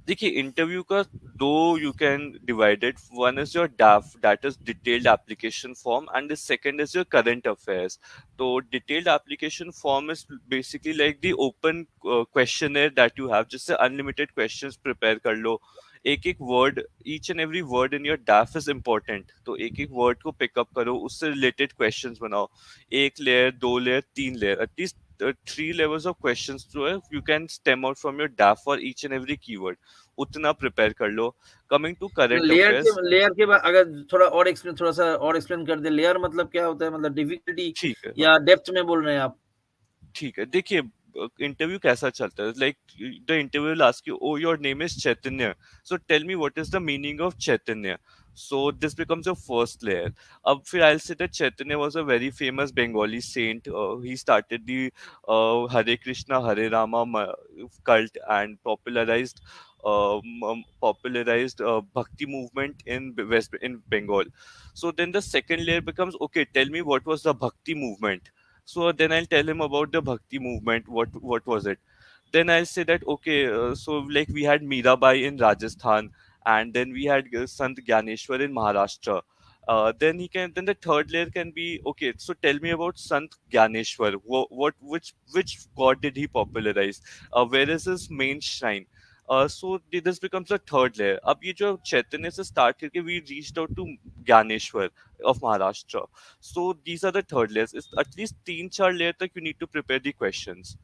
देखिए इंटरव्यू का 2 you can divide it, one is your DAF that is detailed application form and the second is your current affairs. तो detailed application form is basically like the open questionnaire that you have, जिससे अनलिमिटेड क्वेश्चंस प्रिपेयर कर लो। एक एक word, each and every word in your DAF is important, तो एक एक वर्ड को पिकअप करो, उससे रिलेटेड क्वेश्चंस बनाओ। 1 layer, 2 layer, 3 layer, at least 3 levels of questions जो है you can stem out from your DAF for each and every keyword, उतना प्रिपेयर कर लो। Coming to current affairs, layer के बाद अगर थोड़ा-सा और एक्सप्लेन कर दें, लेयर मतलब क्या होता है? मतलब डिफिकल्टी ठीक है, हाँ। या डेप्थ में बोल रहे हैं आप? ठीक है, देखिए इंटरव्यू कैसा चलता है, like the interview will ask you, oh your name is Chaitanya, so tell me what is the meaning of Chaitanya. So this becomes your first layer. अब फिर I'll say that Chaitanya was a very famous Bengali saint. He started the Hare Krishna Hare Rama cult and popularized bhakti movement in West in Bengal. So then the second layer becomes, okay, tell me what was the bhakti movement. So then I'll tell him about the bhakti movement. What was it? Then I'll say that, okay, so like we had Mirabai in Rajasthan, and then we had Sant Gyaneshwar in Maharashtra. Then the third layer can be, okay, so tell me about Sant Gyaneshwar. Which god did he popularize? Where is his main shrine? This becomes the third layer. अब ये जो चैतन्य से start करके we reached out to Gyaneshwar of Maharashtra. So these are the third layers. It's at least 3-4 layer तक you need to prepare the questions.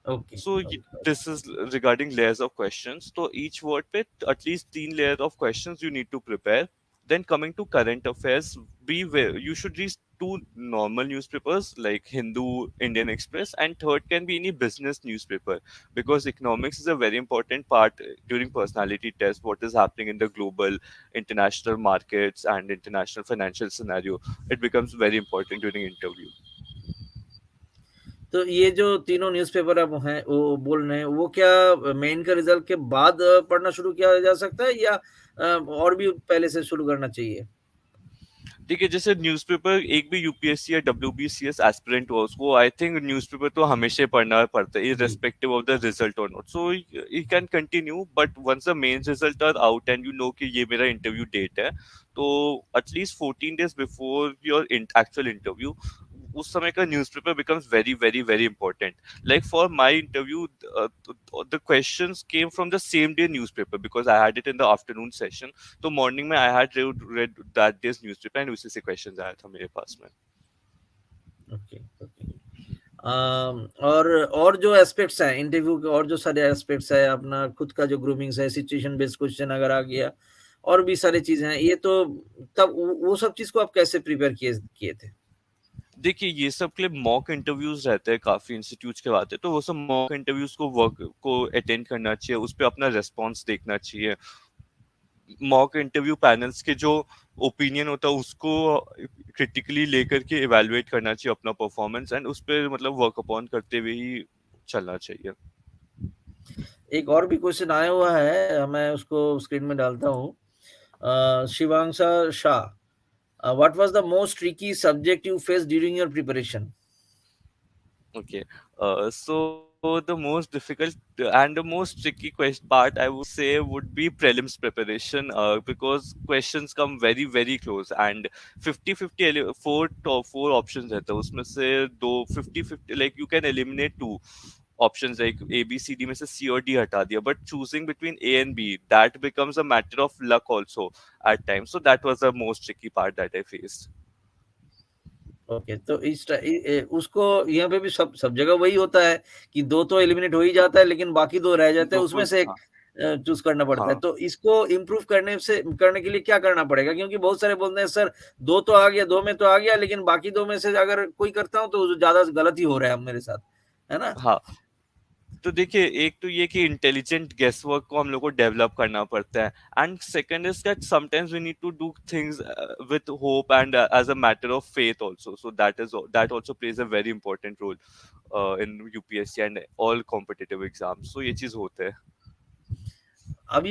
Okay, So okay. this is regarding layers of questions. So each word पे at least 3 layers of questions you need to prepare. Then coming to current affairs, you should read 2 normal newspapers like Hindu, Indian Express, and third can be any business newspaper, because economics is a very important part during personality test. What is happening in the global, international markets and international financial scenario, it becomes very important during interview. तो ये जो तीनों न्यूज़पेपर अब हैं, वो बोल रहे हैं, वो क्या मेन का रिज़ल्ट के बाद पढ़ना शुरू किया जा सकता है या और भी पहले से शुरू करना चाहिए? देखिए जैसे न्यूज़पेपर, एक भी यूपीएससी या डब्ल्यूबीसीएस एस्पिरेंट हो, उसको आई थिंक न्यूज़पेपर तो हमेशा ही पढ़ना पड़ता है, जी। इर्रेस्पेक्टिव ऑफ द रिजल्ट और not. So you can continue, but once the main result are out and you know कि ये मेरा इंटरव्यू डेट है, तो at least 14 days before your actual interview, उस समय का newspaper becomes very very very important. Like for my interview, the questions came from the same day newspaper, because I had it in the afternoon session. तो मॉर्निंग में I had read that day's newspaper and उसी से क्वेश्चंस आया था मेरे पास में। Okay, okay. और जो एस्पेक्ट्स हैं इंटरव्यू के, और जो सारे एस्पेक्ट्स हैं, अपना खुद का जो ग्रूमिंग्स है, सिचुएशन बेस्ड क्वेश्चन अगर आ गया, और भी सारी चीज़ें हैं, ये तो तब वो सब चीज़ को आप कैसे प्रिपेयर किए किए थे? देखिए ये सब के लिए मॉक इंटरव्यूज रहते हैं, काफी इंस्टीट्यूट्स के आते हैं, तो वो सब मॉक इंटरव्यूज को अटेंड करना चाहिए, उस पर अपना रेस्पॉन्स देखना चाहिए। मॉक इंटरव्यू पैनल्स के जो ओपिनियन होता है उसको क्रिटिकली लेकर के इवेलुएट करना चाहिए अपना परफॉर्मेंस, एंड उस पर मतलब वर्क अपॉन करते हुए ही चलना चाहिए। एक और भी क्वेश्चन आया हुआ है, मैं उसको स्क्रीन में डालता हूँ। Shivansha Shah, what was the most tricky subject you faced during your preparation? Okay. So the most difficult and the most tricky question part I would say would be prelims preparation, because questions come very very close and 50-50 four options रहता है, उसमें से दो 50-50, like you can eliminate 2 options like A B C D में से C और D हटा दिया, but choosing between A and B, that becomes a matter of luck also at times. So that was the most tricky part that I faced. Okay, तो उसको यहाँ पे भी सब सब जगह वही होता है कि 2 तो एलिमिनेट हो ही जाता है, लेकिन बाकी 2 रह जाते हैं, दो उसमें को से एक हाँ चूज़ करना पड़ता है। हाँ तो इसको इम्प्रूव करने के लिए क्या करना पड़ेगा? क्योंकि बहुत सारे बोलते हैं सर 2 तो आ गया, 2 में तो आ गया, लेकिन बाकी 2 में से अगर कोई करता हूँ तो ज़्यादा गलत ही हो रहा है अब मेरे साथ, है ना? हाँ तो देखिए, एक तो ये कि इंटेलिजेंट गेस वर्क को हम लोग को डेवलप करना पड़ता है, and second is that sometimes we need to do things with hope and as a matter of faith also, so that also plays a very important role in UPSC and all competitive exams, so ये चीज होता है। अब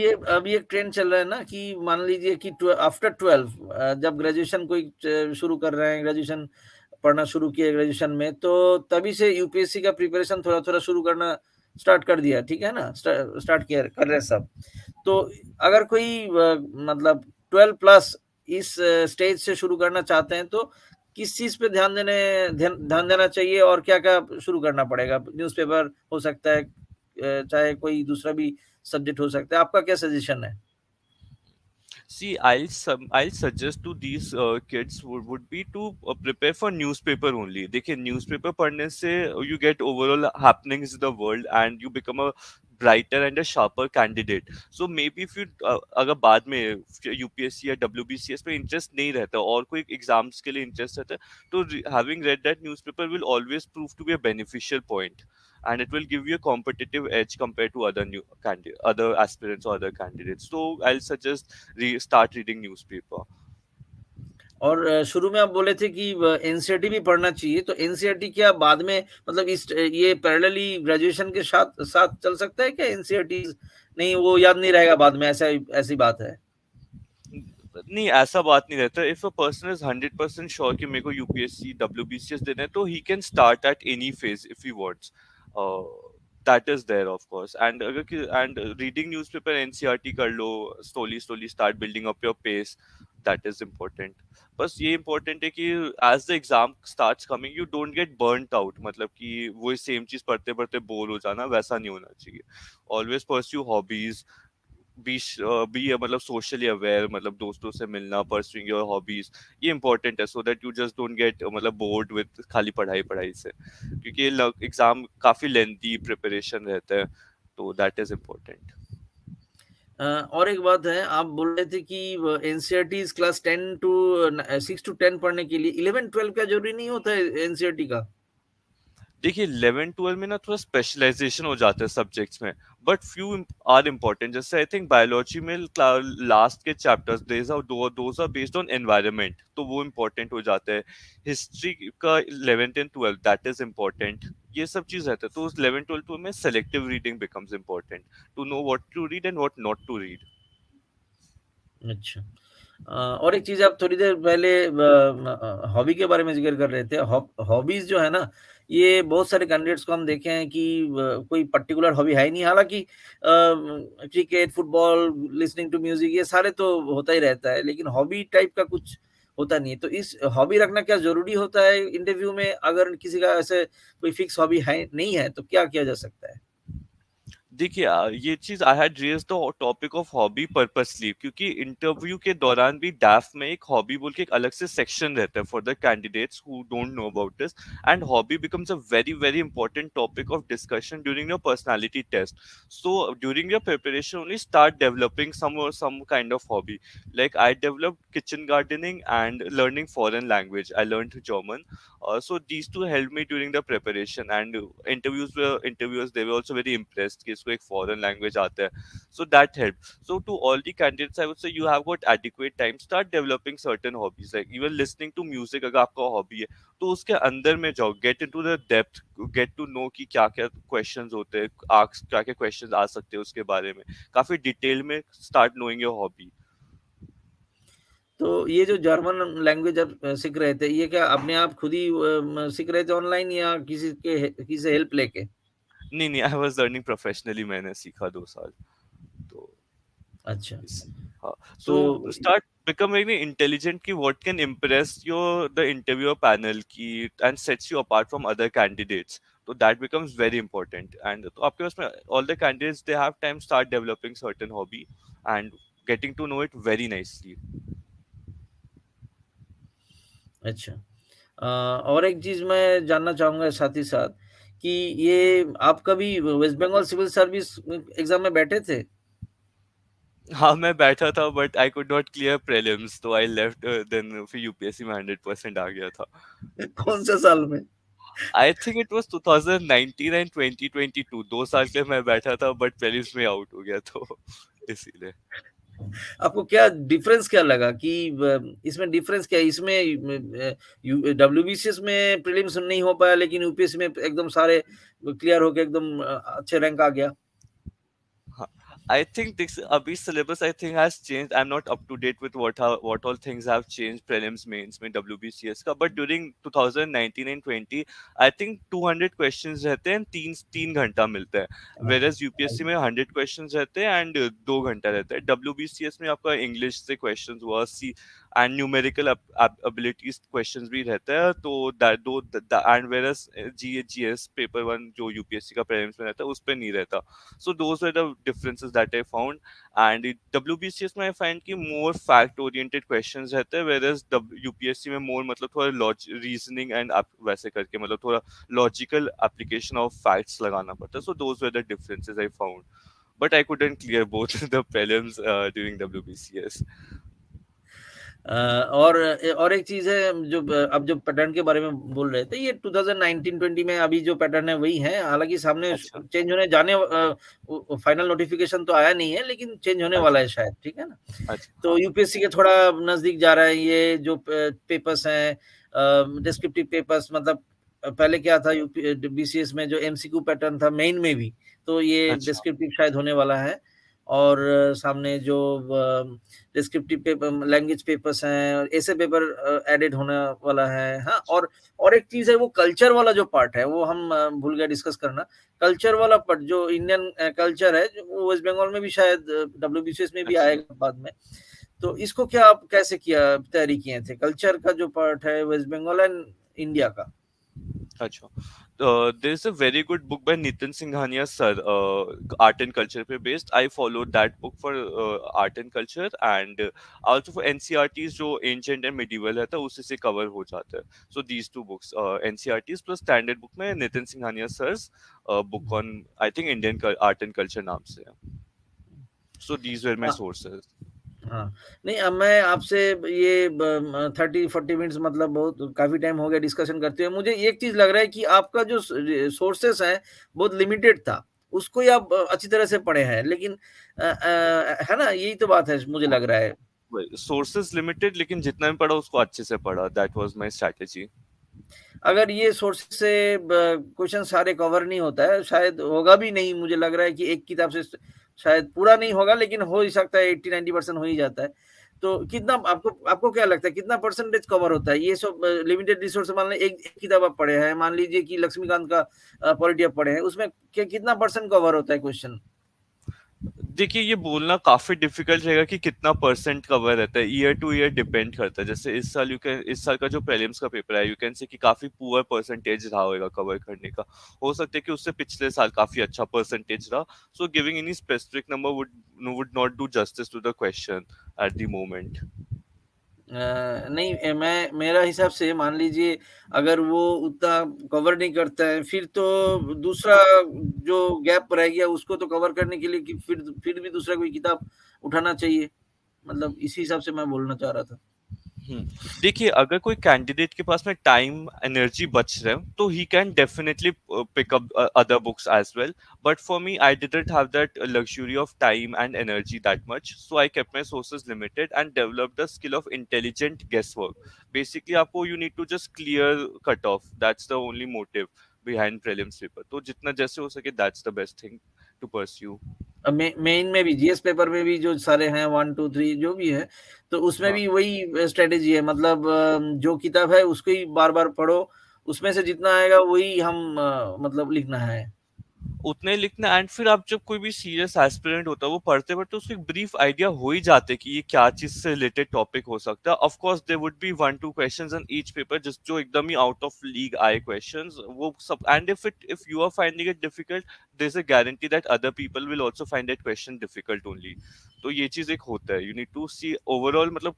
ये ट्रेंड चल रहा है ना कि मान लीजिए कि आफ्टर 12 जब ग्रेजुएशन कोई शुरू कर रहे हैं, ग्रेजुएशन पढ़ना शुरू किया ग्रेजुएशन में, तो तभी से यूपीएससी का प्रिपरेशन थोड़ा थोड़ा शुरू करना स्टार्ट कर दिया, ठीक है ना, स्टार्ट किया कर रहे हैं सब। तो अगर कोई मतलब 12 प्लस इस स्टेज से शुरू करना चाहते हैं, तो किस चीज पे ध्यान देना चाहिए और क्या क्या शुरू करना पड़ेगा? न्यूज़पेपर हो सकता है, चाहे कोई दूसरा भी सब्जेक्ट हो सकता है, आपका क्या सजेशन है? See, I'll suggest to these kids would be to prepare for newspaper only. देखिए, newspaper पढ़ने से you get overall happenings in the world and you become a brighter and a sharper candidate. So maybe if you अगर बाद में यूपीएससी या डब्ल्यूबीसीएस पे इंटरेस्ट नहीं रहता और कोई एग्जाम्स के लिए इंटरेस्ट रहता है, तो having read that newspaper will always prove to be a beneficial point, and it will give you a competitive edge compared to other aspirants or other candidates. So I'll suggest start reading newspaper. और शुरू में आप बोले थे कि एनसीईआरटी भी पढ़ना चाहिए, तो एनसीईआरटी क्या बाद में, मतलब इस ये पैरेलली ग्रेजुएशन के साथ साथ चल सकता है क्या एनसीईआरटी? नहीं, वो याद नहीं रहेगा बाद में, ऐसा ऐसी बात है? नहीं, ऐसा बात नहीं रहता। If a person is 100% sure कि मेरे को यूपीएससी डब्ल्यूबीसीएस देना है, तो he can start at any phase if he wants, that is there of course. And and reading newspaper NCERT कर लो, slowly slowly start building up your pace, that is important. बस ये इम्पोर्टेंट है कि as the exam starts coming you don't get burned out, मतलब कि वो सेम चीज पढ़ते पढ़ते बोर हो जाना, वैसा नहीं होना चाहिए। ऑलवेज परस्यू हॉबीज, बी मतलब सोशली अवेयर, मतलब दोस्तों से मिलना, परस्यूइंग योर हॉबीज, ये इंपॉर्टेंट है, so that you just don't get मतलब बोर्ड विद खाली पढ़ाई पढ़ाई से, क्योंकि एग्जाम काफी लेंथी प्रिपरेशन रहता है, तो दैट इज इम्पोर्टेंट। और एक बात है, आप बोल रहे थे कि एनसीईआरटी क्लास 10 टू 6 टू 10 पढ़ने के लिए, 11 12 का जरूरी नहीं होता है एनसीईआरटी का? देखिए, 11-12 में ना थोड़ा स्पेशलाइजेशन हो जाता है सब्जेक्ट्स में, बट फ्यू आर इम्पोर्टेंट। जैसे आई थिंक बायोलॉजी में लास्ट के chapters those are based on environment, तो वो इम्पोर्टेंट हो जाता है। हिस्ट्री का 11th and 12th that is important, ये सब चीज रहता है। तो 11-12 में selective reading becomes important, to know what to read and what not to read. अच्छा। और एक चीज, आप थोड़ी देर पहले हॉबी के बारे में जिक्र कर रहे थे। हॉबीज जो है ना, ये बहुत सारे कैंडिडेट्स को हम देखे हैं कि कोई पर्टिकुलर हॉबी है ही नहीं। हालांकि cricket, football, listening to music, ये सारे तो होता ही रहता है, लेकिन हॉबी टाइप का कुछ होता नहीं है। तो इस हॉबी रखना क्या जरूरी होता है इंटरव्यू में? अगर किसी का ऐसे कोई फिक्स हॉबी है नहीं है, तो क्या किया जा सकता है? देखिए, ये चीज I had raised the topic of hobby purposely, क्योंकि इंटरव्यू के दौरान भी डैफ में एक हॉबी बोल के एक अलग से सेक्शन रहता है for the candidates who don't know about this, and hobby becomes a very very important topic of discussion during your personality test. So during your preparation only start developing some kind of hobby, like I developed kitchen gardening and learning foreign language. I learned German. So these two helped me during the preparation, and interviewers, they were also very impressed कि इसको एक foreign language आता है, so that helped. So to all the candidates I would say, you have got adequate time, start developing certain hobbies, like even listening to music अगर आपका hobby है, तो उसके अंदर में जाओ, get into the depth, get to know कि क्या क्या questions होते हैं, क्या क्या questions आ सकते हैं उसके बारे में, काफी डिटेल में start knowing your hobby. तो ये जो जर्मन लैंग्वेज आप सीख रहे थे, ये क्या अपने आप खुद ही सीख रहे थे ऑनलाइन, या किसी से हेल्प लेके? नहीं नहीं, आई वाज लर्निंग प्रोफेशनली, मैंने सीखा 2 साल, तो अच्छा। हाँ, तो so start becoming intelligent कि what can impress your the interviewer panel की and sets you apart from other candidates, so that becomes very important। and तो आपके पास में all the candidates, they have time, start developing certain hobby and getting to know it very nicely। अच्छा। और एक चीज मैं जानना चाहूंगा साथ ही साथ कि ये आप कभी West Bengal civil service exam में बैठे थे? हाँ, मैं बैठा था, but I could not clear prelims, तो आई लेफ्ट, देन फिर यूपीएससी में 100% आ गया था। कौन से साल में? I think it was 2019 and 2022, 2 साल के लिए मैं बैठा था, बट प्रीलिम्स में आउट हो गया तो इसीलिए। आपको क्या डिफरेंस क्या लगा कि इसमें डिफरेंस क्या है? इसमें डब्ल्यूबीसीएस में प्रीलिम्स नहीं हो पाया, लेकिन यूपीएससी में एकदम सारे क्लियर होके एकदम अच्छे रैंक आ गया। हाँ, I think this अभी syllabus I think has changed. I'm not up to date with what all things have changed prelims mains में WBCS का, but during 2019 and 20 I think 200 questions रहते हैं, तीन तीन घंटा मिलता है, whereas UPSC में 100 questions रहते हैं and 2 घंटा रहता है। WBCS में आपका इंग्लिश से questions हुआ, सी एंड न्यूमेरिकल abilities questions भी रहता है, तो दो एंड whereas GS पेपर 1 जो UPSC का prelims में रहता है उस पे नहीं रहता। So those were the differences that I found. And WBCS में I find कि more fact oriented questions रहते हैं, whereas UPSC में more मतलब थोड़ा reasoning and वैसे करके मतलब थोड़ा logical application of facts लगाना पड़ता है. So those were the differences I found. But I couldn't clear both the prelims during WBCS. और एक चीज है, जो अब जो पैटर्न के बारे में बोल रहे थे, ये 2019-20 में अभी जो पैटर्न है वही है, हालांकि सामने अच्छा, चेंज होने जाने फाइनल नोटिफिकेशन तो आया नहीं है, लेकिन चेंज होने वाला अच्छा, है शायद, ठीक है ना। अच्छा, तो हाँ, यूपीएससी के थोड़ा नजदीक जा रहा है ये जो पेपर्स हैं, डिस्क्रिप्टिव पेपर्स, मतलब पहले क्या था, यूपी बीसीएस में जो एमसीक्यू पैटर्न था मेन में भी, तो ये अच्छा, डिस्क्रिप्टिव शायद होने वाला है। और सामने जो डिस्क्रिप्टिव पेपर लैंग्वेज पेपर्स हैं, ऐसे पेपर एडेड होने वाला है। हाँ, और एक चीज है, वो कल्चर वाला जो पार्ट है वो हम भूल गए डिस्कस करना। कल्चर वाला पार्ट जो इंडियन कल्चर है, वो वेस्ट बंगाल में भी शायद डब्ल्यूबीसीएस में भी अच्छा, आएगा बाद में। तो इसको क्या आप कैसे किया तैयारी किए थे, कल्चर का जो पार्ट है वेस्ट बंगाल एंड इंडिया का? अच्छा। There is a very good book by Nitin Singhania sir, art and culture पे based. I followed that book for art and culture, and also for NCRTs जो ancient and medieval रहता है उसी से cover हो जाता है. So these two books, NCRTs plus standard book में Nitin Singhania sir's book on I think Indian art and culture नाम से है. So these were my sources. हाँ, नहीं, अब मैं आपसे ये 30-40 मिनट्स, मतलब बहुत काफी टाइम हो गया डिस्कशन करते हुए। मुझे एक चीज लग रहा है कि आपका जो सोर्सेस है बहुत लिमिटेड था, उसको ही आप अच्छी तरह से पढ़े हैं, लेकिन है ना, यही तो बात है मुझे हाँ, लग रहा है। वही sources limited, लेकिन जितना भी पढ़ा उसको अच्छे से पढ़ा. That was my strategy. अगर ये सोर्स से क्वेश्चन सारे कवर नहीं होता है, शायद होगा भी नहीं, मुझे लग रहा है कि एक किताब से शायद पूरा नहीं होगा, लेकिन हो ही सकता है 80-90% हो ही जाता है। तो कितना आपको आपको क्या लगता है, कितना परसेंटेज कवर होता है ये सब लिमिटेड रिसोर्स? मान लीजिए एक किताब आप पढ़े हैं, मान लीजिए कि लक्ष्मीकांत का पॉलिटी आप पढ़े हैं, उसमें कितना परसेंट कवर होता है क्वेश्चन? देखिए ये बोलना काफी डिफिकल्ट रहेगा कि कितना परसेंट कवर रहता है, ईयर टू ईयर डिपेंड करता है। जैसे इस साल का जो प्रीलिम्स का पेपर है, यू कैन से कि काफी पुअर परसेंटेज रहा होगा कवर करने का। हो सकता है कि उससे पिछले साल काफी अच्छा परसेंटेज रहा। So giving any specific number would not do justice to the question at the moment. नहीं, मैं मेरा हिसाब से मान लीजिए, अगर वो उतना कवर नहीं करता है, फिर तो दूसरा जो गैप रह गया उसको तो कवर करने के लिए कि फिर भी दूसरा कोई किताब उठाना चाहिए, मतलब इसी हिसाब से मैं बोलना चाह रहा था। देखिए अगर कोई कैंडिडेट के पास में टाइम एनर्जी बच रहा है तो he can definitely pick up other books as well, but for me I didn't have that luxury of time and energy that much, so I kept my sources limited and develop the skill of intelligent guess work. Basically आपको you need to just clear cut off, that's the only motive behind prelims paper. तो जितना जैसे हो सके that's the best thing to pursue. Main में भी जीएस पेपर में भी जो सारे हैं 1 2 3 जो भी है, तो उसमें हाँ, भी वही स्ट्रेटेजी है, मतलब जो किताब है उसको ही बार बार पढ़ो, उसमें से जितना आएगा वही हम मतलब लिखना है। उतना ही लिखना। एंड फिर आप जब कोई भी सीरियस एस्पिरेंट होता है वो पढ़ते पढ़ते उसको एक ब्रीफ आइडिया हो ही जाते कि ये क्या चीज से रिलेटेड टॉपिक हो सकता है। Of course there would be 1 2 questions in each paper जिस जो एकदम ही आउट ऑफ लीग आए क्वेश्चंस वो सब। And if you are finding it difficult, there is a guarantee that other people will also find that question difficult only. तो ये चीज एक होता है, you need to see overall मतलब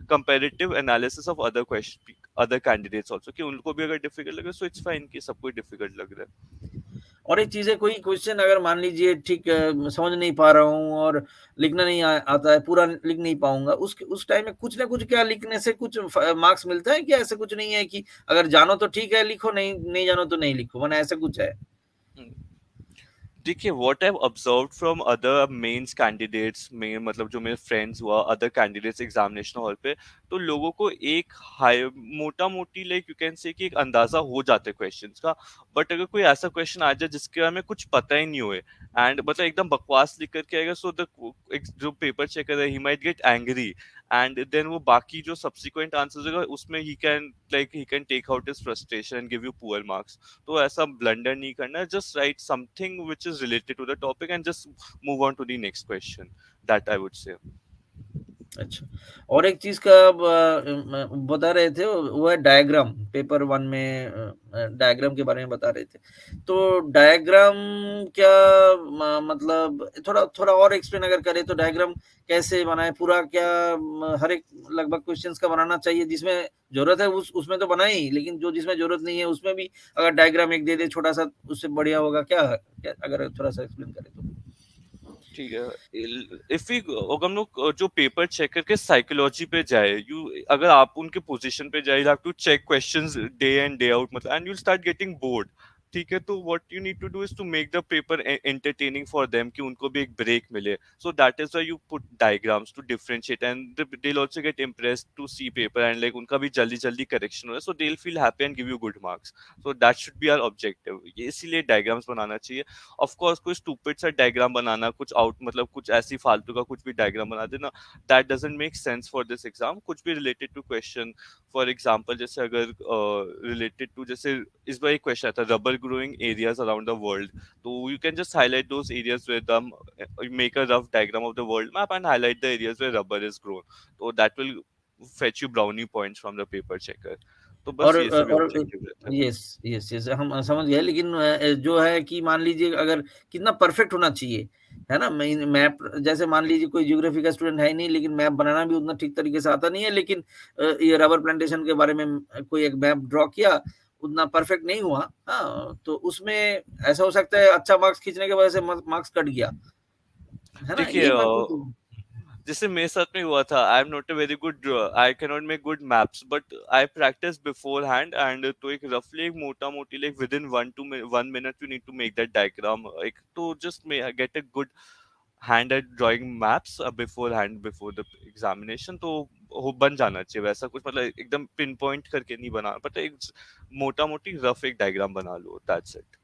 comparative analysis of other question, other candidates also, कि उनको भी अगर डिफिकल्ट लगे सो इट्स फाइन कि सबको डिफिकल्ट लग रहा है। और एक चीज़ है, कोई क्वेश्चन अगर मान लीजिए ठीक समझ नहीं पा रहा हूँ और लिखना नहीं आता है, पूरा लिख नहीं पाऊँगा, उस टाइम में कुछ ना कुछ क्या लिखने से कुछ मार्क्स मिलता है क्या? ऐसा कुछ नहीं है कि अगर जानो तो ठीक है लिखो, नहीं नहीं जानो तो नहीं लिखो, वरना ऐसा कुछ है? देखिए what I have observed from other mains candidates में, मतलब जो मेरे फ्रेंड्स हुआ अदर कैंडिडेट्स एग्जामिनेशन हॉल पे, तो लोगों को एक हाई मोटा मोटी लाइक यू कैन से कि एक अंदाजा हो जाता है क्वेश्चंस का। बट अगर कोई ऐसा क्वेश्चन आ जाए जिसके बारे में कुछ पता ही नहीं हुए एंड मतलब एकदम बकवास लिख करके आएगा, सो द जो पेपर चेकर है ही might get angry and then वो बाकी जो सब्सिक्वेंट आंसर्स होगा उसमें ही can take out his frustration and give you poor marks. तो ऐसा ब्लंडर नहीं करना है, just write something which is related to the topic and just move on to the next question, that I would say. अच्छा, और एक चीज़ का बता रहे थे, वो है डायग्राम, पेपर 1 में डायग्राम के बारे में बता रहे थे। तो डायग्राम क्या मतलब थोड़ा थोड़ा और एक्सप्लेन अगर करें तो डायग्राम कैसे बनाएँ? पूरा क्या हर एक लगभग क्वेश्चन्स का बनाना चाहिए, जिसमें ज़रूरत है उसमें तो बनाएँ ही, लेकिन जो जिसमें ज़रूरत नहीं है उसमें भी अगर डायग्राम एक दे दे छोटा-सा, उससे बढ़िया होगा क्या? क्या अगर थोड़ा-सा एक्सप्लेन करें तो? ठीक है, इफ वी अगर हम लोग जो पेपर चेक करके साइकोलॉजी पे जाए, यू अगर आप उनके पोजीशन पे जाए, you have to check questions day in day out, मतलब and you start getting bored. ठीक है, तो what you need to do is to make the paper entertaining for them, कि उनको भी एक ब्रेक मिले। So that is why you put diagrams to differentiate and they will also get impressed to see paper and like उनका भी जल्दी जल्दी करेक्शन हो, so they will feel happy and give you good marks. So that should be our objective, इसीलिए डायग्राम्स बनाना चाहिए। ऑफ कोर्स कोई स्टूपिड सा डायग्राम बनाना, कुछ आउट मतलब कुछ ऐसी फालतू का कुछ भी डायग्राम बना देना, that doesn't make sense for this exam. कुछ भी related to question, for example जैसे अगर रिलेटेड टू, जैसे इस बार एक क्वेश्चन आता है rubber growing areas around the world, तो you can just highlight those areas with them, make a rough diagram of the world map and highlight the areas where rubber is grown, so that will fetch you brownie points from the paper checker। तो बस ये सभी और ऑब्जेक्टिव रहता है। यस, यस, यस, हम समझ गए, लेकिन जो है कि मान लीजिए अगर कितना परफेक्ट होना चाहिए, है ना? मैप जैसे मान लीजिए कोई ज्योग्राफी का स्टूडेंट है ही नहीं, लेकिन मैप बनाना भी उतना ठीक तरीके से आता नहीं है, लेकिन ये रबर प्लांटेशन के बारे में कोई एक मैप ड्रॉ किया, उतना परफेक्ट नहीं हुआ, हाँ, तो उसमें ऐसा हो सकता है अच्छा मार्क्स खींचने की वजह से मार्क्स कट गया, है ना? देखिए यही बात होती है। जैसे मेरे साथ में हुआ था, I am not a very good, I can not make good maps but I practice beforehand and तो एक रफली एक मोटा मोटी like within 1 minute you need to make that diagram, एक तो just may get a good hand at drawing maps beforehand before the examination, तो हो बन जाना चाहिए वैसा कुछ, मतलब एकदम पिन पॉइंट करके नहीं बना, बट एक मोटा मोटी रफ एक डायग्राम बना लो, दैट्स इट।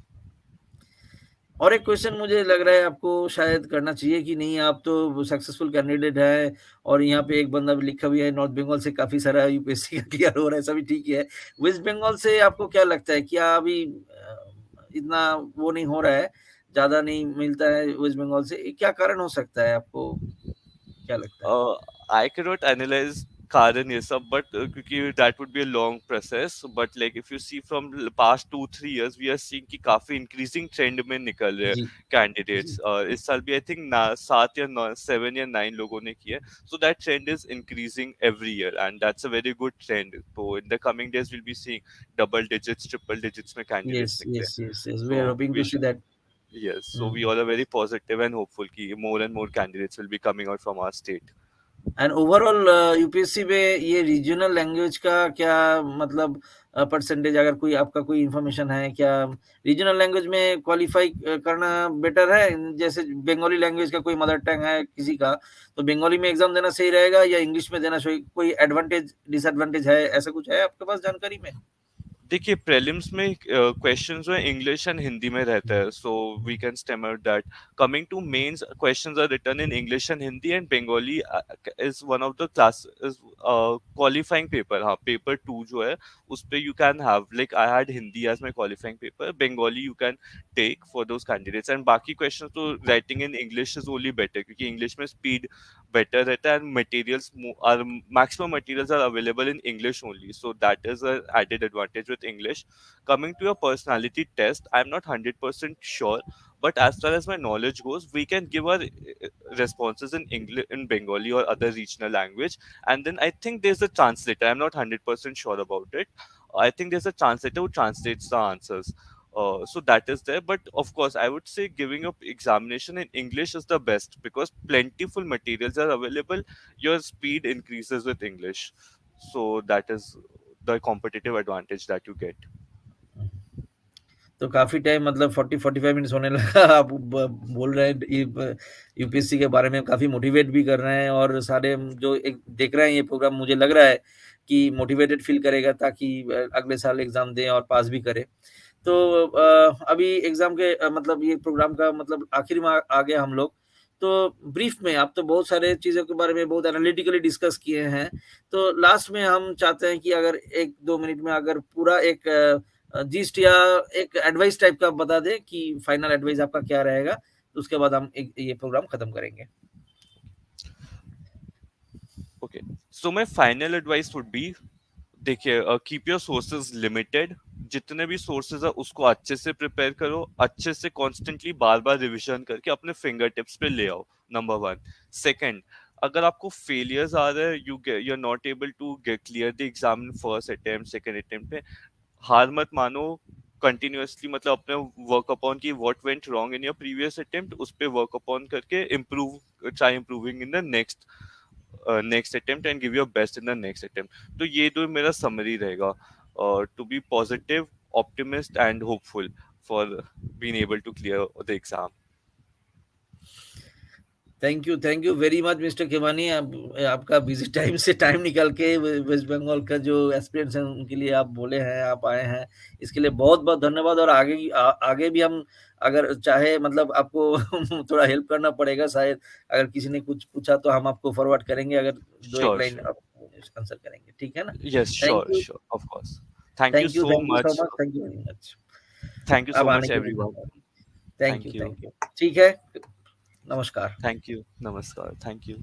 और एक क्वेश्चन मुझे लग रहा है आपको शायद करना चाहिए कि नहीं, आप तो सक्सेसफुल कैंडिडेट हैं और यहाँ पे एक बंदा भी लिखा भी है नॉर्थ बंगाल से काफ़ी सारा यूपीएससी का क्लियर हो रहा है, सभी ठीक ही है। वेस्ट बंगाल से आपको क्या लगता है, क्या अभी इतना वो नहीं हो रहा है, ज़्यादा नहीं मिलता है वेस्ट बंगाल से? ये क्या कारण हो सकता है, आपको क्या लगता है? आई कैन नॉट एनालाइज कारण ये सब, बट क्योंकि that would be a long process, but like if you see from past 2-3 years we are seeing कि काफी इंक्रीजिंग ट्रेंड में निकल रहे हैं जी, जी। कैंडिडेट्स। इस साल भी आई थिंक 7 या 9 लोगों ने किया, so that trend is increasing every year and that's a very good trend. तो in the coming days will be seeing double digits triple digits में यस, कैंडिडेट्स निकले। Yes, yes, yes, we So are hoping we to see that. yes, so हुँ। we all are very positive and hopeful कि more and more candidates will be coming out from our state। And overall UPSC में ये रीजनल लैंग्वेज का क्या मतलब परसेंटेज, अगर कोई आपका कोई इन्फॉर्मेशन है क्या? रीजनल लैंग्वेज में क्वालिफाई करना बेटर है, जैसे बंगाली लैंग्वेज का कोई मदर टंग है किसी का, तो बंगाली में एग्जाम देना सही रहेगा या इंग्लिश में देना सही? कोई एडवांटेज डिसएडवांटेज है, ऐसा कुछ है आपके पास जानकारी में? देखिए प्रीलिम्स में क्वेश्चंस जो है इंग्लिश एंड हिंदी में रहता है, so we can stem out that. Coming to mains questions are written in English and Hindi and Bengali is one of the class qualifying paper. हाँ, पेपर 2 जो है उस पे you can have like I had Hindi as my qualifying paper, Bengali you can take for those candidates and बाकी क्वेश्चंस तो writing in English is only better क्योंकि इंग्लिश में स्पीड better रहता है and materials are maximum materials are available in English only, so that is an added advantage with English. Coming to your personality test, I'm not 100% sure, but as far as my knowledge goes, we can give our responses in English, in Bengali or other regional language, and then I think there's a translator. I'm not 100% sure about it. I think there's a translator who translates the answers. So that is there. But of course, I would say giving up examination in English is the best because plentiful materials are available. Your speed increases with English. So that is the competitive advantage that you get. तो काफ़ी टाइम मतलब 40-45 मिनट्स होने लगा आप बोल रहे हैं यूपीएससी के बारे में काफ़ी मोटिवेट भी कर रहे हैं और सारे जो एक देख रहे हैं ये प्रोग्राम मुझे लग रहा है कि मोटिवेटेड फील करेगा ताकि अगले साल एग्ज़ाम दें और पास भी करें। तो अभी एग्ज़ाम के मतलब ये प्रोग्राम का मतलब आखिर में आ गए हम लोग। तो ब्रीफ में आप तो बहुत सारे चीज़ों के बारे में बहुत एनालिटिकली डिस्कस किए हैं। तो लास्ट में हम चाहते हैं कि अगर 1-2 मिनट में अगर पूरा एक जीस्ट या एक एडवाइस टाइप का बता दें कि फाइनल एडवाइस आपका क्या रहेगा, तो उसके बाद हम ये प्रोग्राम खत्म करेंगे। Okay. So my final advice would be, देखिए, कीप योर सोर्सेज लिमिटेड। जितने भी सोर्सेज है उसको अच्छे से प्रिपेयर करो, अच्छे से कॉन्स्टेंटली बार बार रिविजन करके अपने फिंगर टिप्स पे ले आओ। Number one. सेकंड, अगर आपको फेलियर्स आ रहे हैं, you are not able to get clear the exam in first attempt, second attempt पे, हार मत मानो। कंटिन्यूअसली मतलब अपने वर्क अपॉन की what went wrong in your previous attempt, उस पे वर्क अपॉन करके improve, try improving in the next attempt and give your best in the next attempt. तो ये दो मेरा समरी रहेगा, to be positive, optimist and hopeful for being able to clear the exam. Thank you very much mister Khemani. आपका बिजी टाइम से टाइम निकाल के वेस्ट बंगाल का जो एस्पिरेंट्स हैं उनके लिए आप बोले हैं, आप आए हैं, इसके लिए बहुत बहुत धन्यवाद। और आगे भी हम अगर चाहे मतलब आपको थोड़ा हेल्प करना पड़ेगा शायद, अगर किसी ने कुछ पूछा तो हम आपको फॉरवर्ड करेंगे, अगर दो एक श्योर लाइन श्योर। आप आंसर करेंगे, ठीक है ना? Yes, sure sure, of course. Thank you so thank you so much. Much, thank you very much. Thank you अब सो आने मच के लिए एवरीवन। धन्यवाद। Thank you. Thank you. ठीक है, नमस्कार। Thank you. नमस्कार। Thank you.